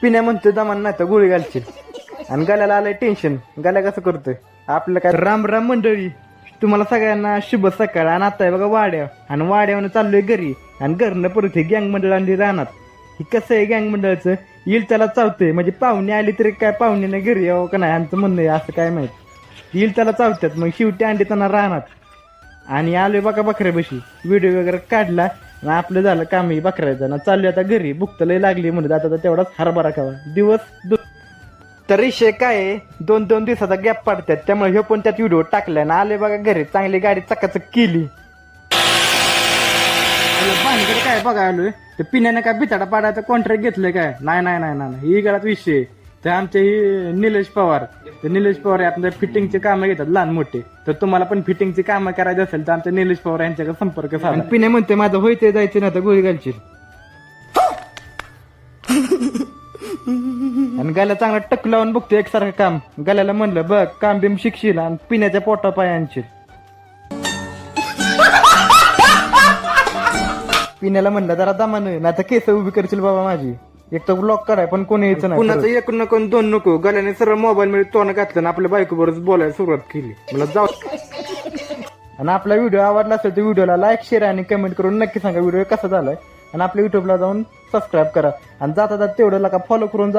पिण्या म्हणतोय दमान नाही तर गोळी घालशील. आणि गाल्याला आलंय टेन्शन. गाल्या कसं करतोय आपलं काय. राम राम मंडळी, तुम्हाला सगळ्यांना शुभ सकाळ. आणि आता आहे बघा वाड्या, आणि वाड्यावर चाललोय घरी. आणि घरनं परत हे गँग मंडळ आणली राहणार. ही कसं आहे गँग मंडळाचं, येईल त्याला चावतंय. म्हणजे पाहुणे आली तरी काय पाहुण्याने घरी यावं का नाही आमचं म्हणणं आहे, असं काय माहित. येईल त्याला चावत्यात. मग शेवटी अंडी त्यांना राहणार. आणि आलोय बघा बकऱ्यापाशी, व्हिडिओ वगैरे काढला आणि आपलं झालं कामही बकऱ्याचं. ना चाललोय आता घरी. भूक तर लय लागली म्हणत आता तेवढाच हरभरा खावा दिवस. तर विषय काय आहे, 2-2 दिवसाचा गॅप पडतात. त्यामुळे हे पण त्यात व्हिडिओ टाकलाय. ना आले बघा घरी, चांगली गाडी चकाचक केली. पाणीकडे काय बघा आलोय, तर पिण्याने काय बिताडा पाडायचा कॉन्ट्रॅक्ट घेतलंय काय. नाही ही गळात विषय. तर आमचे ही निलेश पवार, तर निलेश पवार आपल्या फिटिंगचे कामं घेतात लहान मोठे. तर तुम्हाला पण फिटिंगची कामं करायची असेल तर आमच्या निलेश पवार यांच्याकडे संपर्क साधा. पिण्या म्हणते माझं होय ते जायचं ना तर गोळी घालशील. आणि गाला चांगला टक लावून बघतो एकसारखं काम. गाल्याला म्हणलं बघ काम बिम शिकशील आणि पिण्याच्या पोटा पाय आणशील. पिण्याला म्हणलं जरा दमानं, नाही तर केस उभी करशील बाबा माझी. एक तर ब्लॉक कराय पण कोणी यायचं नाही. कुणाचं एक नको दोन नको. गाल्याने सरळ मोबाईल मध्ये तोंड घातलं आणि आपल्या बायकोबरोबर बोलायला सुरुवात केली. मला जाऊ. आणि आपला व्हिडिओ आवडला असेल तर व्हिडिओला लाईक शेअर आणि कमेंट करून नक्की सांगा व्हिडिओ कसा झालाय. आणि आपल्या युट्यूबला जाऊन सबस्क्राईब करा. आणि जाता तेवढं फॉलो करून